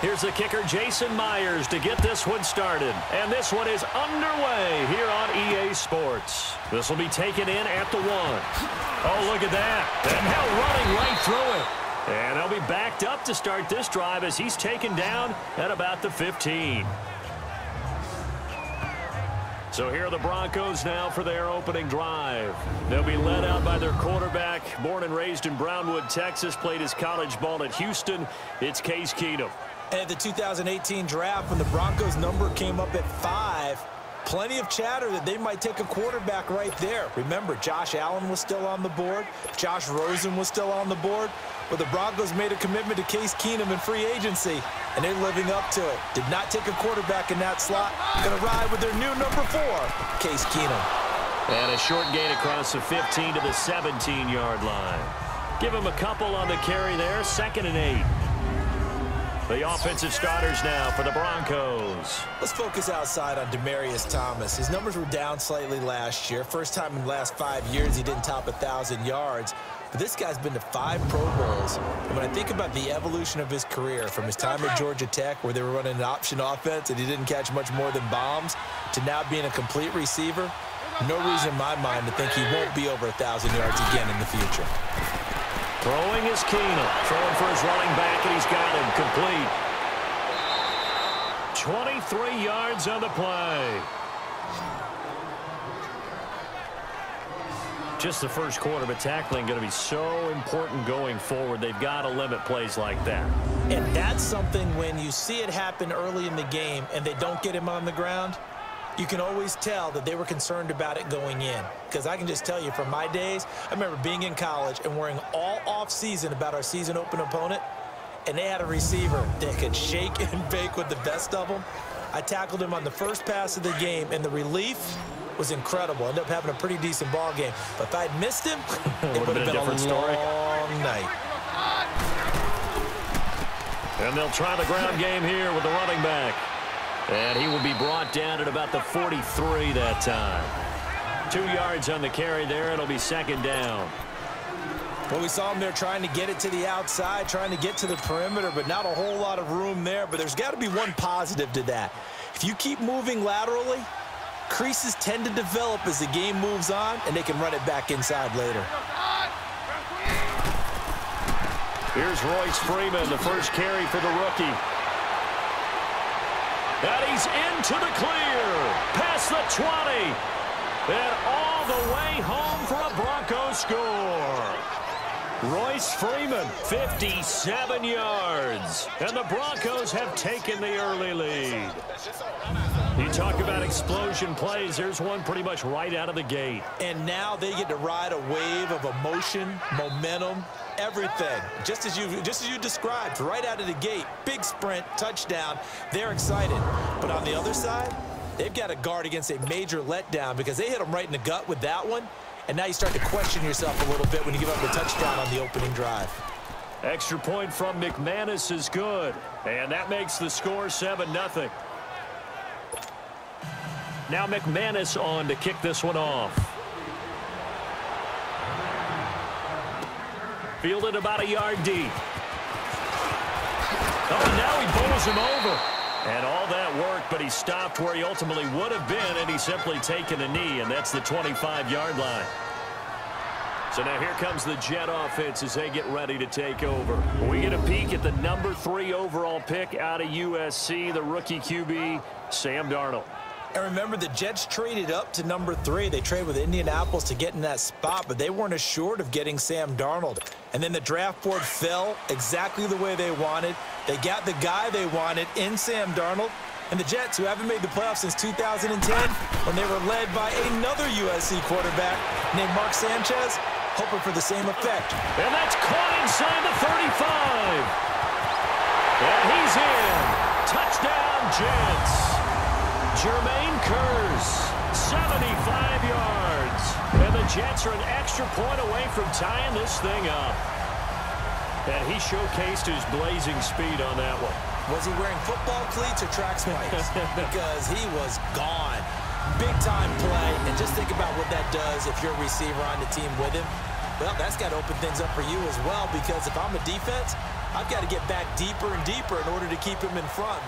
Here's the kicker, Jason Myers, to get this one started. And this one is underway here on EA Sports. This will be taken in at the 1. Oh, look at that. And now running right through it. And they'll be backed up to start this drive as he's taken down at about the 15. So here are the Broncos now for their opening drive. They'll be led out by their quarterback, born and raised in Brownwood, Texas, played his college ball at Houston. It's Case Keenum. And at the 2018 draft, when the Broncos number came up at 5, plenty of chatter that they might take a quarterback right there. Remember, Josh Allen was still on the board. Josh Rosen was still on the board. But the Broncos made a commitment to Case Keenum in free agency, and they're living up to it. Did not take a quarterback in that slot. Going to ride with their new number 4, Case Keenum. And a short gain across the 15 to the 17-yard line. Give him a couple on the carry there, 2nd and 8. The offensive starters now for the Broncos. Let's focus outside on Demaryius Thomas. His numbers were down slightly last year. First time in the last 5 years he didn't top 1,000 yards. But this guy's been to 5 Pro Bowls. And when I think about the evolution of his career, from his time at Georgia Tech, where they were running an option offense and he didn't catch much more than bombs, to now being a complete receiver, no reason in my mind to think he won't be over 1,000 yards again in the future. Throwing is Keenum. Throwing for his running back, and he's got him complete. 23 yards on the play. Just the first quarter, but tackling going to be so important going forward. They've got to limit plays like that. And that's something when you see it happen early in the game and they don't get him on the ground, you can always tell that they were concerned about it going in. Because I can just tell you from my days, I remember being in college and worrying all off-season about our season open opponent, and they had a receiver that could shake and bake with the best of them. I tackled him on the first pass of the game, and the relief was incredible. Ended up having a pretty decent ball game. But if I'd missed him, it would have been a long night. And they'll try the ground game here with the running back. And he will be brought down at about the 43 that time. 2 yards on the carry there. It'll be 2nd down. Well, we saw him there trying to get it to the outside, trying to get to the perimeter, but not a whole lot of room there. But there's got to be one positive to that. If you keep moving laterally, creases tend to develop as the game moves on, and they can run it back inside later. Here's Royce Freeman, the first carry for the rookie. And he's into the clear, past the 20, and all the way home for a Broncos score. Royce Freeman, 57 yards, and the Broncos have taken the early lead. You talk about explosion plays, there's one pretty much right out of the gate. And now they get to ride a wave of emotion, momentum, everything. Just as you described, right out of the gate, big sprint, touchdown. They're excited. But on the other side, they've got to guard against a major letdown because they hit them right in the gut with that one. And now you start to question yourself a little bit when you give up the touchdown on the opening drive. Extra point from McManus is good. And that makes the score 7-0. Now McManus on to kick this one off. Fielded about a yard deep. Oh, and now he bowls him over. And all that work, but he stopped where he ultimately would have been, and he's simply taken a knee, and that's the 25-yard line. So now here comes the Jet offense as they get ready to take over. We get a peek at the number 3 overall pick out of USC, the rookie QB, Sam Darnold. And remember, the Jets traded up to number 3. They traded with Indianapolis to get in that spot, but they weren't assured of getting Sam Darnold. And then the draft board fell exactly the way they wanted. They got the guy they wanted in Sam Darnold. And the Jets, who haven't made the playoffs since 2010, when they were led by another USC quarterback named Mark Sanchez, hoping for the same effect. And that's caught inside the 35. And he's in. Touchdown, Jets. Jermaine Kearse, 75 yards. And the Jets are an extra point away from tying this thing up. And he showcased his blazing speed on that one. Was he wearing football cleats or track spikes? Because he was gone. Big-time play. And just think about what that does if you're a receiver on the team with him. Well, that's got to open things up for you as well, because if I'm a defense, I've got to get back deeper and deeper in order to keep him in front.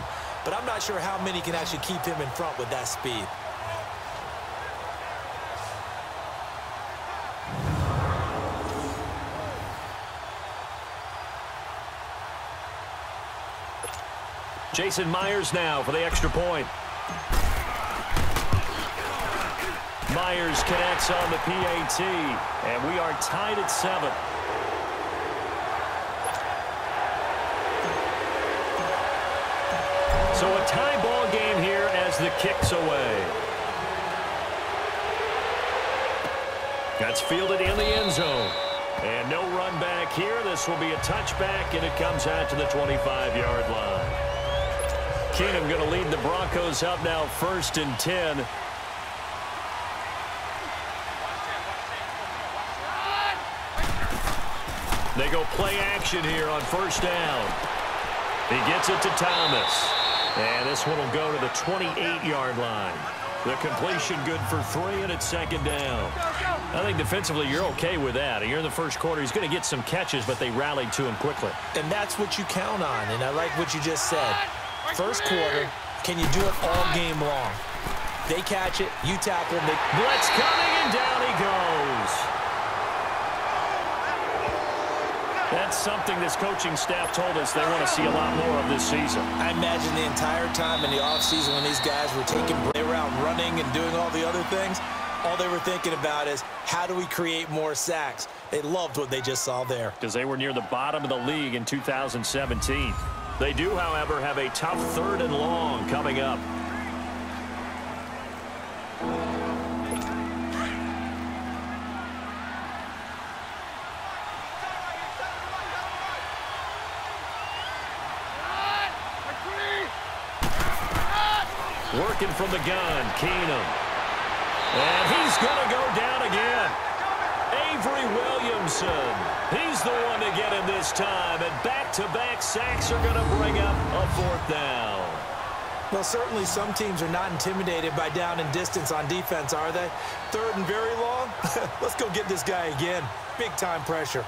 But I'm not sure how many can actually keep him in front with that speed. Jason Myers now for the extra point. Myers connects on the PAT, and we are tied at 7. So a tie ball game here as the kick's away. That's fielded in the end zone. And no run back here. This will be a touchback, and it comes out to the 25-yard line. Keenum going to lead the Broncos up now 1st and 10. They go play action here on 1st down. He gets it to Thomas. And this one will go to the 28-yard line. The completion good for 3, and it's 2nd down. I think defensively you're okay with that. You're in the first quarter. He's going to get some catches, but they rallied to him quickly. And that's what you count on, and I like what you just said. First quarter, can you do it all game long? They catch it, you tackle them. Blitz coming, and down he goes. That's something this coaching staff told us they want to see a lot more of this season. I imagine the entire time in the offseason when these guys were taking around running and doing all the other things, all they were thinking about is how do we create more sacks? They loved what they just saw there. Because they were near the bottom of the league in 2017. They do, however, have a tough 3rd and long coming up. Working from the gun, Keenum. And he's going to go down again. Avery Williamson. He's the one to get him this time. And back-to-back sacks are going to bring up a 4th down. Well, certainly some teams are not intimidated by down and distance on defense, are they? 3rd and very long? Let's go get this guy again. Big-time pressure.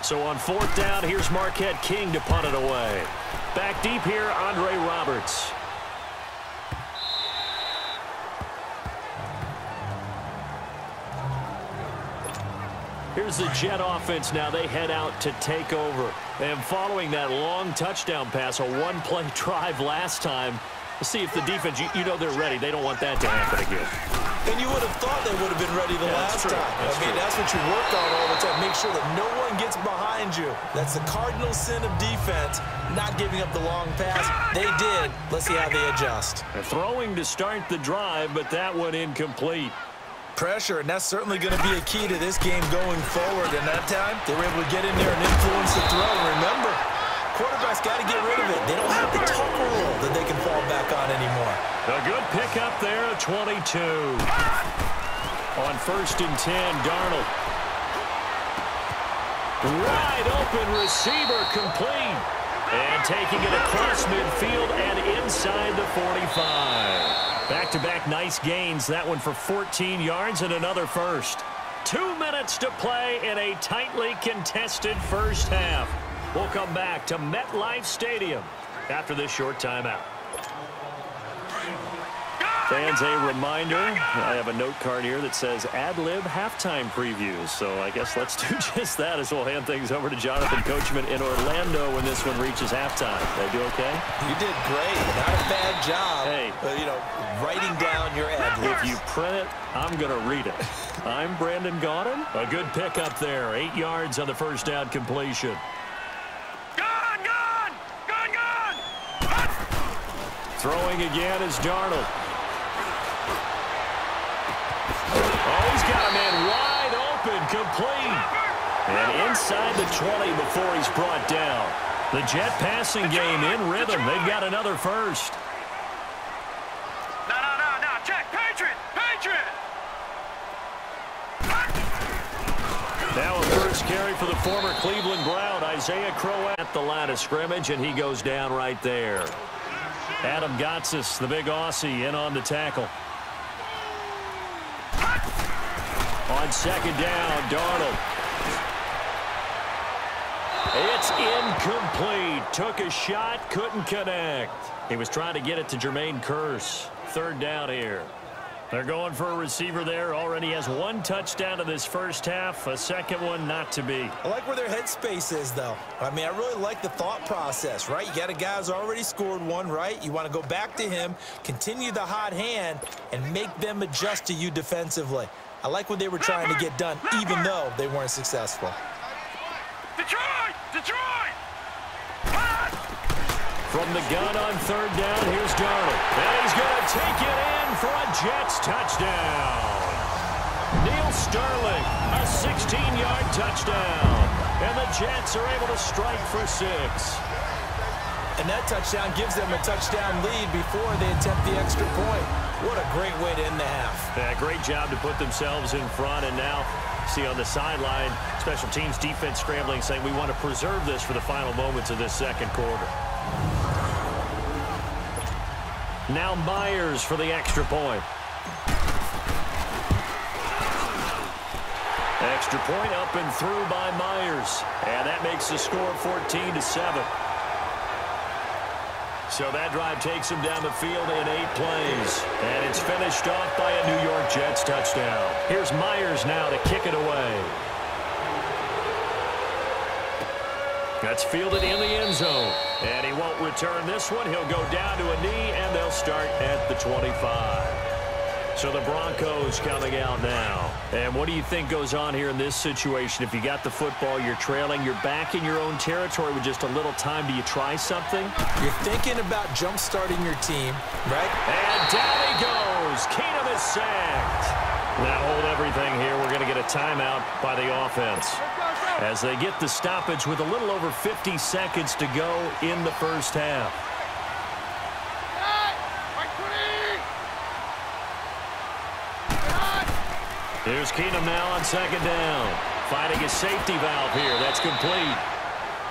So on 4th down, here's Marquette King to punt it away. Back deep here, Andre Roberts. Here's the Jet offense now. They head out to take over. And following that long touchdown pass, a one-play drive last time, let's see if the defense, you know they're ready. They don't want that to happen again. And you would have thought they would have been ready the last time. That's what you work on all the time. Make sure that no one gets behind you. That's the cardinal sin of defense, not giving up the long pass. They did. Let's see how they adjust. They're throwing to start the drive, but that one incomplete. Pressure, and that's certainly going to be a key to this game going forward. And that time, they were able to get in there and influence the throw. And remember, quarterback's got to get rid of it. They don't have the tucker rule that they can fall back on anymore. A good pickup there at 22. On 1st and 10, Darnold. Wide open receiver complete. And taking it across midfield and inside the 45. Back-to-back nice gains. That one for 14 yards and another first. 2 minutes to play in a tightly contested first half. We'll come back to MetLife Stadium after this short timeout. Fans, a reminder, I have a note card here that says ad-lib halftime previews. So I guess let's do just that as we'll hand things over to Jonathan Coachman in Orlando when this one reaches halftime. Did I do okay? You did great. Not a bad job. Hey. Writing down your ad-libs. If you print it, I'm going to read it. I'm Brandon Gaudin. A good pickup there. 8 yards on the first down completion. Throwing again is Darnold. Oh, he's got a man wide open, complete. And inside the 20 before he's brought down. The Jet passing game in rhythm. They've got another first. No. Check. Patriot. Now a first carry for the former Cleveland Brown, Isaiah Crowell at the line of scrimmage, and he goes down right there. Adam Gotsis, the big Aussie, in on the tackle. On second down, Darnold. It's incomplete. Took a shot, couldn't connect. He was trying to get it to Jermaine Kearse. Third down here. They're going for a receiver there. Already has one touchdown in this first half. A second one not to be. I like where their headspace is, though. I mean, I really like the thought process, right? You got a guy who's already scored one, right? You want to go back to him, continue the hot hand, and make them adjust to you defensively. I like what they were trying to get done, even though they weren't successful. Detroit! Detroit! From the gun on third down, here's Darnold. And he's going to take it in for a Jets touchdown. Neil Sterling, a 16-yard touchdown. And the Jets are able to strike for 6. And that touchdown gives them a touchdown lead before they attempt the extra point. What a great way to end the half. Yeah, great job to put themselves in front. And now, see on the sideline, special teams defense scrambling, saying we want to preserve this for the final moments of this second quarter. Now Myers for the extra point. Extra point up and through by Myers. And that makes the score 14-7. So that drive takes him down the field in 8 plays. And it's finished off by a New York Jets touchdown. Here's Myers now to kick it away. That's fielded in the end zone. And he won't return this one. He'll go down to a knee, and they'll start at the 25. So the Broncos coming out now. And what do you think goes on here in this situation? If you got the football, you're trailing, you're back in your own territory with just a little time. Do you try something? You're thinking about jump-starting your team, right? And down he goes. Keenum is sacked. Now hold everything here. We're going to get a timeout by the offense as they get the stoppage with a little over 50 seconds to go in the first half. Here's Keenum now on second down. Finding a safety valve here. That's complete.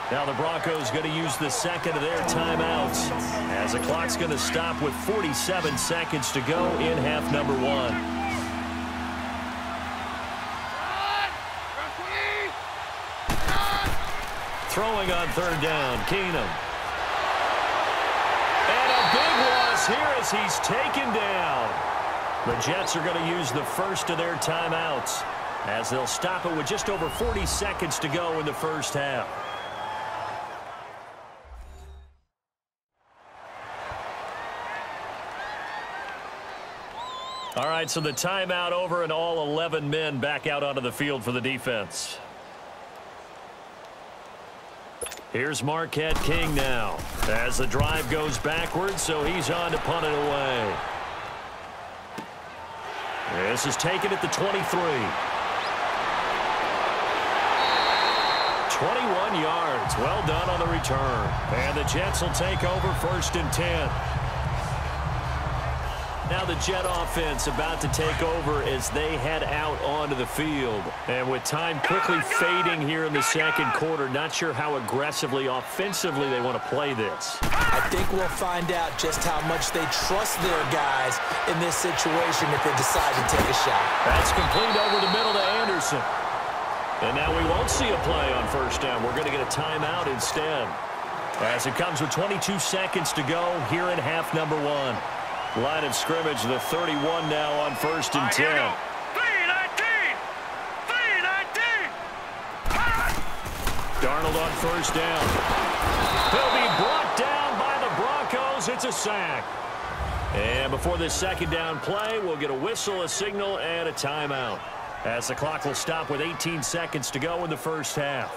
Now the Broncos going to use the second of their timeouts as the clock's going to stop with 47 seconds to go in half number 1. Throwing on third down, Keenum. And a big loss here as he's taken down. The Jets are going to use the first of their timeouts as they'll stop it with just over 40 seconds to go in the first half. All right, so the timeout over and all 11 men back out onto the field for the defense. Here's Marquette King now as the drive goes backwards, so he's on to punt it away. This is taken at the 23. 21 yards. Well done on the return. And the Jets will take over first and 10. Now the Jet offense about to take over as they head out onto the field. And with time quickly fading here in the second quarter, not sure how aggressively, offensively they want to play this. I think we'll find out just how much they trust their guys in this situation if they decide to take a shot. That's complete over the middle to Anderson. And now we won't see a play on first down. We're going to get a timeout instead. As it comes with 22 seconds to go here in half number 1. Line of scrimmage, the 31 now on first and 10. 3-19! 3-19! Darnold on first down. He'll be brought down by the Broncos. It's a sack. And before this second down play, we'll get a whistle, a signal, and a timeout. As the clock will stop with 18 seconds to go in the first half.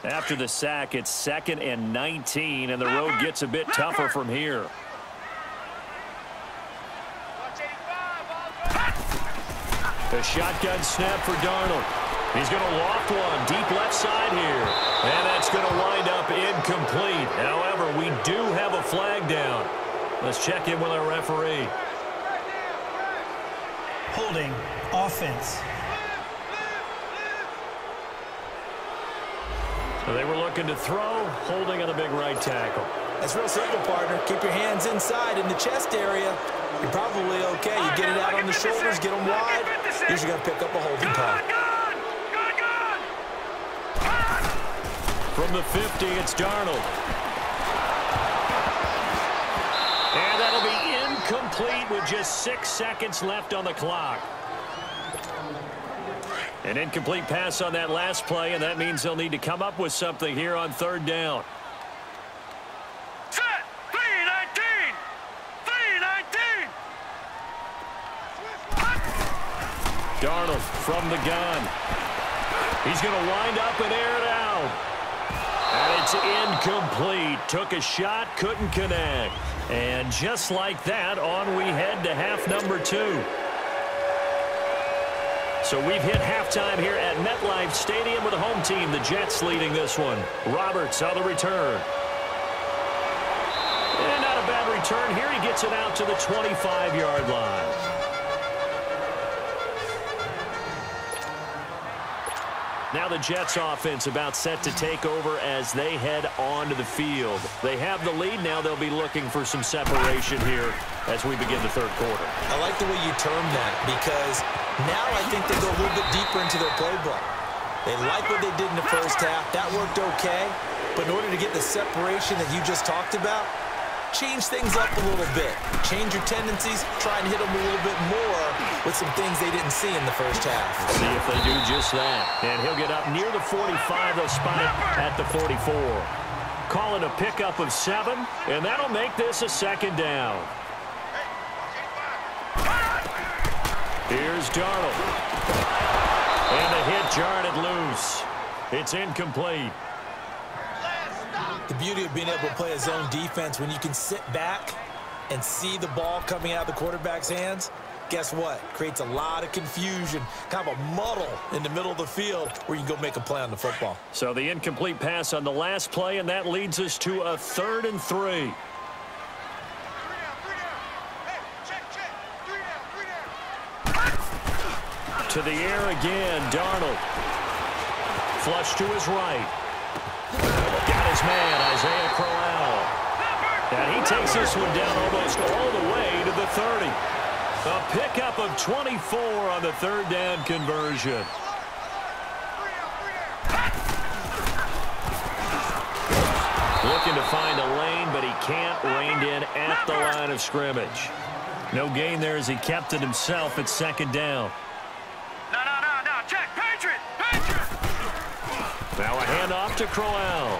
After the sack, it's 2nd and 19, and the road gets a bit tougher from here. The shotgun snap for Darnold. He's going to loft one deep left side here, and that's going to wind up incomplete. However, we do have a flag down. Let's check in with our referee. Holding, offense. So they were looking to throw, holding on the big right tackle. It's real simple, partner. Keep your hands inside in the chest area. You're probably okay. You get it out on the shoulders, get them wide. Usually going to pick up a holding call. From the 50, it's Darnold. And that'll be incomplete with just 6 seconds left on the clock. An incomplete pass on that last play, and that means they'll need to come up with something here on third down. Set! 3-19! 3-19! Darnold from the gun. He's going to wind up and air it out. And it's incomplete. Took a shot, couldn't connect. And just like that, on we head to half number 2. So we've hit halftime here at MetLife Stadium with the home team, the Jets, leading this one. Roberts on the return. And not a bad return here. He gets it out to the 25-yard line. Now the Jets offense about set to take over as they head onto the field. They have the lead. Now they'll be looking for some separation here as we begin the third quarter. I like the way you term that because now I think they go a little bit deeper into their playbook. They like what they did in the first half. That worked okay. But in order to get the separation that you just talked about, change things up a little bit. Change your tendencies. Try and hit them a little bit more with some things they didn't see in the first half. See if they do just that. And he'll get up near the 45. They'll spot it at the 44. Call it a pickup of 7, and that'll make this a second down. Here's Darnold. And the hit jarred it loose. It's incomplete. The beauty of being able to play a zone defense when you can sit back and see the ball coming out of the quarterback's hands, guess what? Creates a lot of confusion, kind of a muddle in the middle of the field where you can go make a play on the football. So the incomplete pass on the last play, and that leads us to a 3rd and 3. To the air again, Darnold. Flush to his right. Got his man, Isaiah Crowell. And he takes this one down almost all the way to the 30. A pickup of 24 on the 3rd down conversion. Looking to find a lane, but he can't. Reined in at the line of scrimmage. No gain there as he kept it himself at 2nd down. No. Check. Patriot! Now a handoff to Crowell.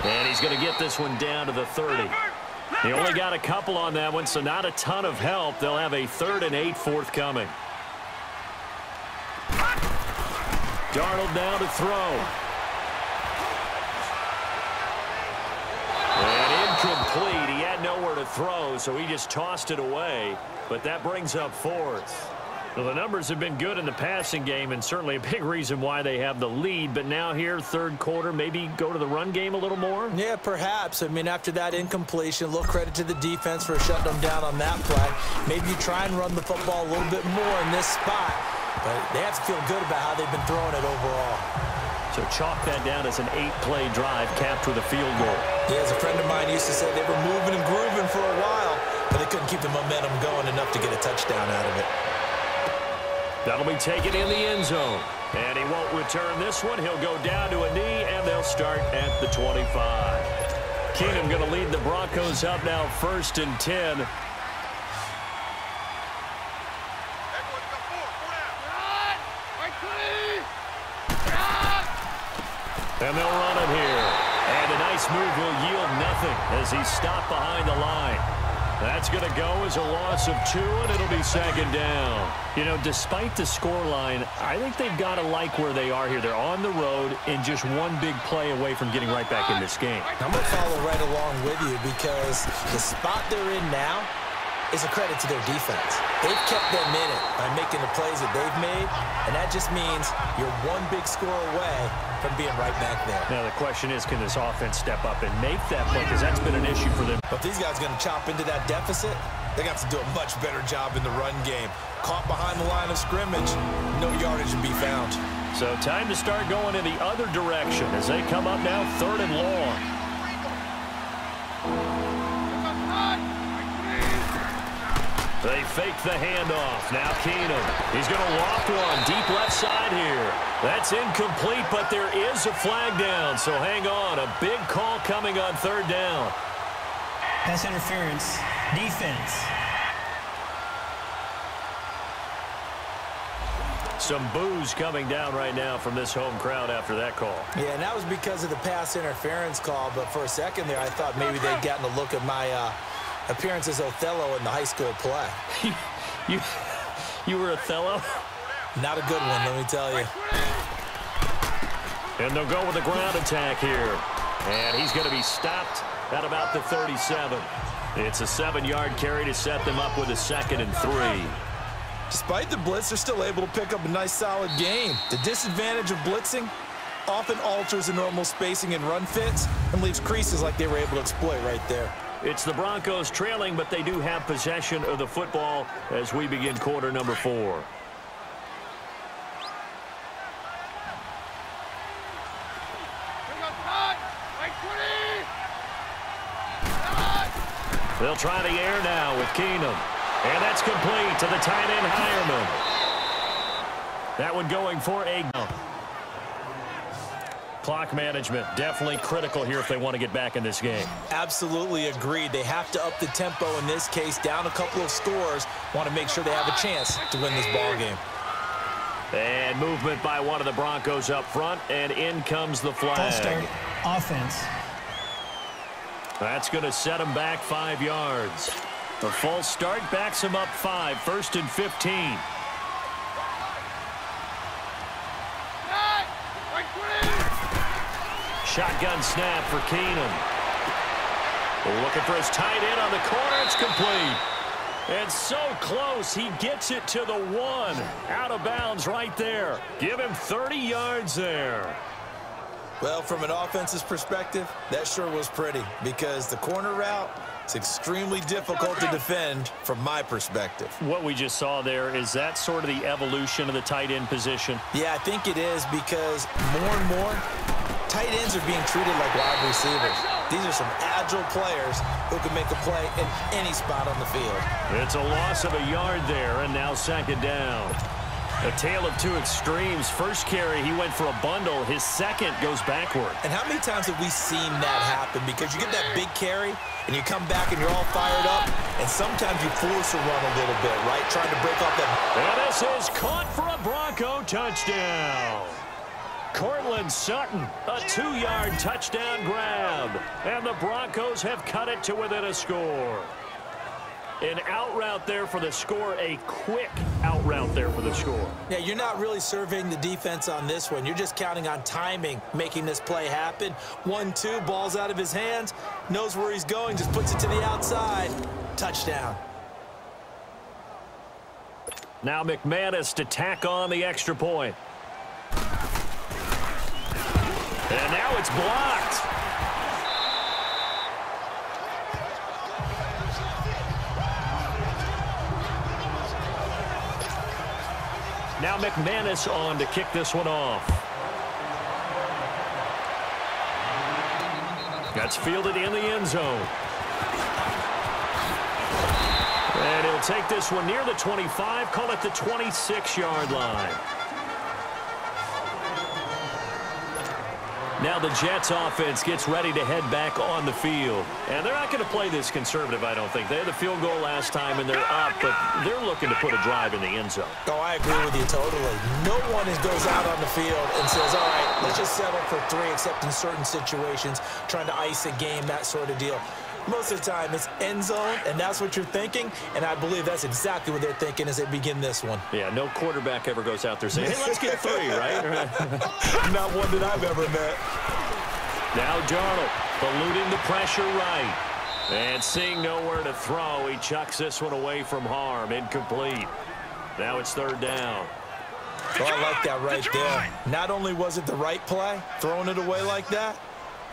And he's going to get this one down to the 30. He only got a couple on that one, so not a ton of help. They'll have a 3rd and 8 forthcoming. Darnold down to throw. And incomplete. He had nowhere to throw, so he just tossed it away. But that brings up 4th. Well, the numbers have been good in the passing game, and certainly a big reason why they have the lead. But now here, 3rd quarter, maybe go to the run game a little more? Yeah, perhaps. I mean, after that incompletion, a little credit to the defense for shutting them down on that play. Maybe you try and run the football a little bit more in this spot. But they have to feel good about how they've been throwing it overall. So chalk that down as an 8-play drive capped with a field goal. Yeah, as a friend of mine used to say, they were moving and grooving for a while, but they couldn't keep the momentum going enough to get a touchdown out of it. That'll be taken in the end zone. And he won't return this one. He'll go down to a knee, and they'll start at the 25. Keenum going to lead the Broncos up now 1st and 10. And they'll run it here. And a nice move will yield nothing as he's stopped behind the line. That's going to go as a loss of 2, and it'll be 2nd down. You know, despite the scoreline, I think they've got to like where they are here. They're on the road and just one big play away from getting right back in this game. I'm going to follow right along with you because the spot they're in now is a credit to their defense. They've kept them in it by making the plays that they've made, and that just means you're one big score away from being right back there. Now the question is, can this offense step up and make that play? Because that's been an issue for them. But if these guys are going to chop into that deficit, they got to do a much better job in the run game. Caught behind the line of scrimmage, no yardage to be found. So time to start going in the other direction as they come up now 3rd and long. They fake the handoff. Now Keenum. He's going to loft one deep left side here. That's incomplete, but there is a flag down, so hang on. A big call coming on third down. Pass interference. Defense. Some boos coming down right now from this home crowd after that call. Yeah, and that was because of the pass interference call, but for a second there I thought maybe they'd gotten a look at my appearance as Othello in the high school play. You were Othello? Not a good one, let me tell you. And they'll go with the ground attack here. And he's going to be stopped at about the 37. It's a 7-yard carry to set them up with a 2nd and 3. Despite the blitz, they're still able to pick up a nice, solid gain. The disadvantage of blitzing often alters the normal spacing and run fits and leaves creases like they were able to exploit right there. It's the Broncos trailing, but they do have possession of the football as we begin quarter number 4. They'll try the air now with Keenum. And that's complete to the tight end, Hireman. That one going for a... Clock management definitely critical here if they want to get back in this game. Absolutely agreed. They have to up the tempo in this case, down a couple of scores. Want to make sure they have a chance to win this ball game. And movement by one of the Broncos up front, and in comes the flag. False start. Offense. That's going to set them back 5 yards. The false start backs them up 5, 1st and 15. Shotgun snap for Keenum. Looking for his tight end on the corner. It's complete. And so close, he gets it to the 1. Out of bounds right there. Give him 30 yards there. Well, from an offense's perspective, that sure was pretty because the corner route is extremely difficult to defend from my perspective. What we just saw there, is that sort of the evolution of the tight end position? Yeah, I think it is because more and more, tight ends are being treated like wide receivers. These are some agile players who can make a play in any spot on the field. It's a loss of a yard there, and now 2nd down. A tale of two extremes. First carry, he went for a bundle. His second goes backward. And how many times have we seen that happen? Because you get that big carry, and you come back and you're all fired up, and sometimes you force a run a little bit, right? Trying to break off that. And this is caught for a Bronco touchdown. Cortland Sutton, a 2-yard touchdown grab. And the Broncos have cut it to within a score. An out route there for the score, a quick out route there for the score. Yeah, you're not really surveying the defense on this one. You're just counting on timing, making this play happen. 1-2, ball's out of his hands, knows where he's going, just puts it to the outside. Touchdown. Now McManus to tack on the extra point. And now it's blocked. Now McManus on to kick this one off. That's fielded in the end zone. And he'll take this one near the 25, call it the 26-yard line. Now the Jets offense gets ready to head back on the field. And they're not going to play this conservative, I don't think. They had the field goal last time, and they're up, but they're looking to put a drive in the end zone. Oh, I agree with you totally. No one goes out on the field and says, all right, let's just settle for 3, except in certain situations, trying to ice a game, that sort of deal. Most of the time, it's end zone, and that's what you're thinking, and I believe that's exactly what they're thinking as they begin this one. Yeah, no quarterback ever goes out there saying, hey, let's get 3, right? Not one that I've ever met. Now Darnold eluding the pressure right. And seeing nowhere to throw, he chucks this one away from harm. Incomplete. Now it's 3rd down. Oh, I like that right there. Not only was it the right play, throwing it away like that,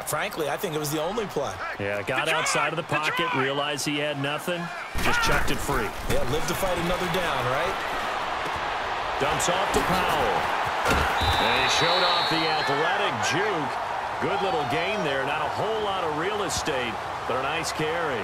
frankly, I think it was the only play. Yeah, got outside of the pocket, realized he had nothing, just chucked it free. Yeah, live to fight another down, right? Dumps off to Powell. And he showed off the athletic juke. Good little gain there. Not a whole lot of real estate, but a nice carry.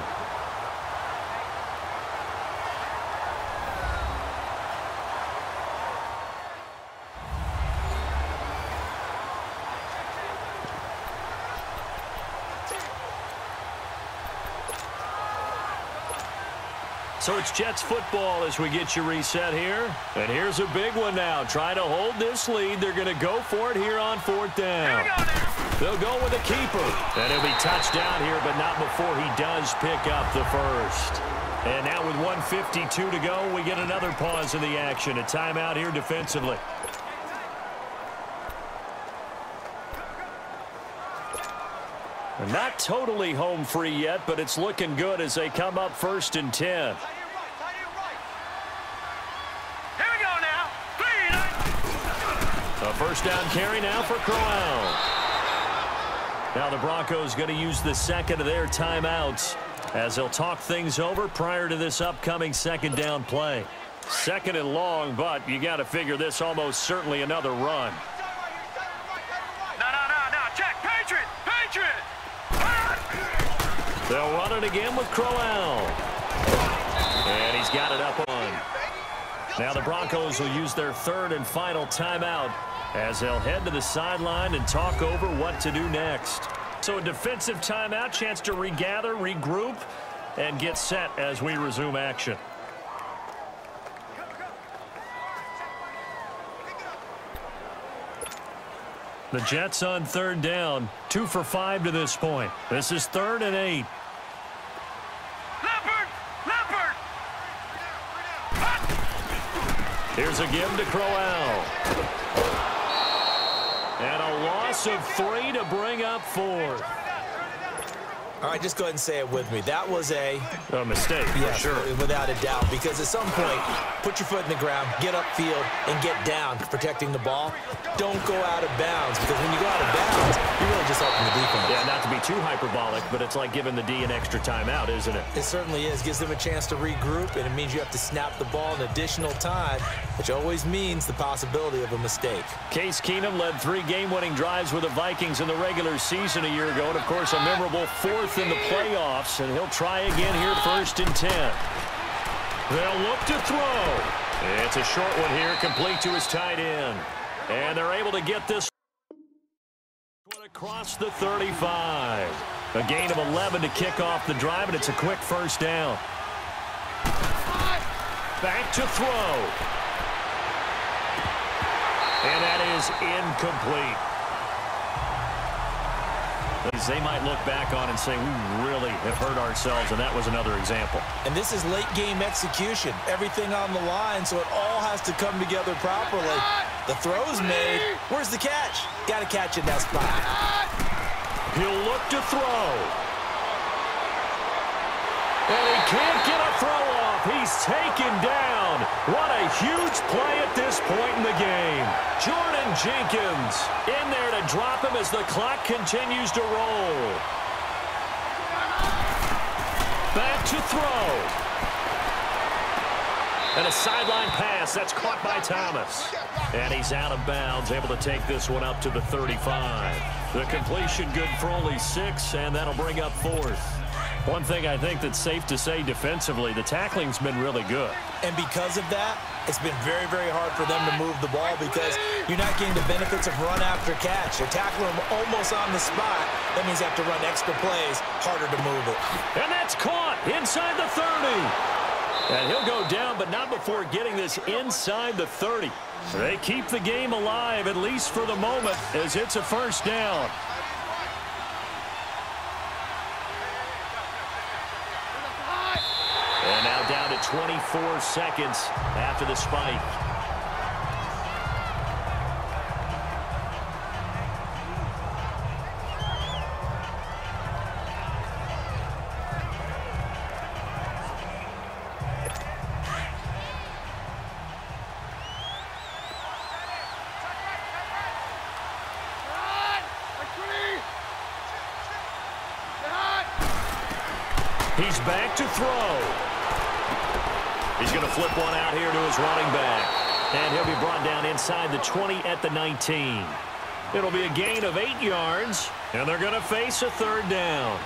So it's Jets football as we get you reset here. And here's a big one now. Trying to hold this lead. They're going to go for it here on 4th down. They'll go with a keeper. And he'll be touchdown here, but not before he does pick up the first. And now with 1:52 to go, we get another pause in the action. A timeout here defensively. Not totally home free yet, but it's looking good as they come up 1st and 10. Here we go now. 3, 9. A 1st down carry now for Crowell. Now the Broncos going to use the second of their timeouts as they'll talk things over prior to this upcoming 2nd down play. 2nd and long, but you got to figure this almost certainly another run. No. Check. Patriot. They'll run it again with Crowell. And he's got it up on. Now the Broncos will use their 3rd and final timeout as they'll head to the sideline and talk over what to do next. So a defensive timeout, chance to regather, regroup, and get set as we resume action. The Jets on 3rd down, 2 for 5 to this point. This is 3rd and 8. Leopard. Here's a give to Crowell. And a loss of 3 to bring up 4th. All right, just go ahead and say it with me. That was a mistake, yeah, for sure. Without a doubt, because at some point, put your foot in the ground, get upfield, and get down protecting the ball. Don't go out of bounds, because when you go out of bounds, you're really just helping the defense. Yeah, not to be too hyperbolic, but it's like giving the D an extra timeout, isn't it? It certainly is. Gives them a chance to regroup, and it means you have to snap the ball an additional time, which always means the possibility of a mistake. Case Keenum led 3 game-winning drives with the Vikings in the regular season a year ago, and, of course, a memorable 4th in the playoffs, and he'll try again here 1st and 10. They'll look to throw. It's a short one here, complete to his tight end. And they're able to get this one across the 35. A gain of 11 to kick off the drive, and it's a quick 1st down. Back to throw. And that is incomplete. They might look back on and say, we really have hurt ourselves, and that was another example. And this is late-game execution. Everything on the line, so it all has to come together properly. The throw's made. Where's the catch? Got to catch in that spot. He'll look to throw. And he can't get a throw off. He's taken down. What a huge play at this point in the game. Jordan Jenkins in there to drop him as the clock continues to roll. Back to throw. And a sideline pass. That's caught by Thomas. And he's out of bounds, able to take this one up to the 35. The completion good for only 6, and that'll bring up 4th. One thing I think that's safe to say defensively, the tackling's been really good. And because of that, it's been very, very hard for them to move the ball because you're not getting the benefits of run after catch. They're tackling them almost on the spot. That means you have to run extra plays, harder to move it. And that's caught inside the 30. And he'll go down, but not before getting this inside the 30. They keep the game alive, at least for the moment, as it's a 1st down. And now down to 24 seconds after the spike. He's back to throw. He's going to flip one out here to his running back. And he'll be brought down inside the 20 at the 19. It'll be a gain of 8 yards, and they're going to face a 3rd down.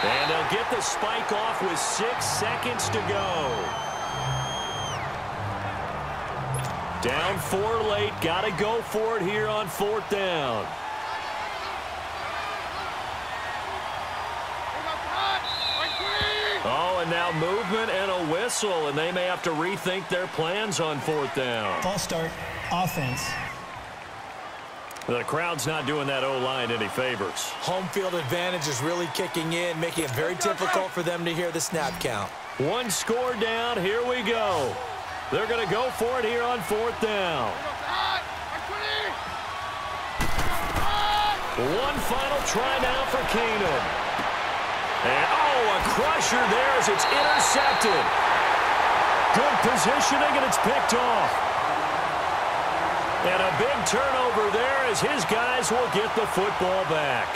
And they'll get the spike off with 6 seconds to go. Down 4 late. Got to go for it here on 4th down. Oh, and now movement and a whistle, and they may have to rethink their plans on 4th down. False start. Offense. The crowd's not doing that O-line any favors. Home field advantage is really kicking in, making it very difficult for them to hear the snap count. 1 score down. Here we go. They're going to go for it here on 4th down. One final try now for Keenum. And, a crusher there as it's intercepted. Good positioning, and it's picked off. And a big turnover there as his guys will get the football back.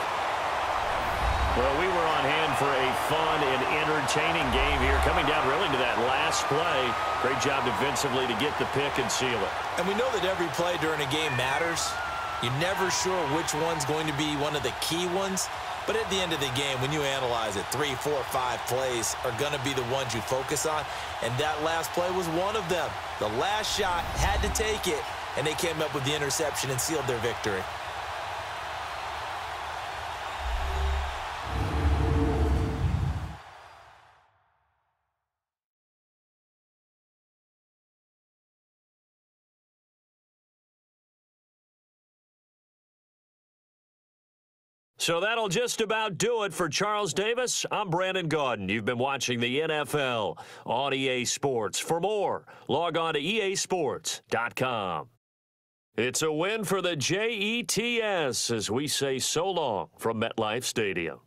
Well, we were on hand for a fun and entertaining game here, coming down really to that last play. Great job defensively to get the pick and seal it. And we know that every play during a game matters. You're never sure which one's going to be one of the key ones. But at the end of the game, when you analyze it, 3, 4, 5 plays are going to be the ones you focus on. And that last play was one of them. The last shot had to take it, and they came up with the interception and sealed their victory. So that'll just about do it for Charles Davis. I'm Brandon Gaudin. You've been watching the NFL on EA Sports. For more, log on to easports.com. It's a win for the Jets as we say so long from MetLife Stadium.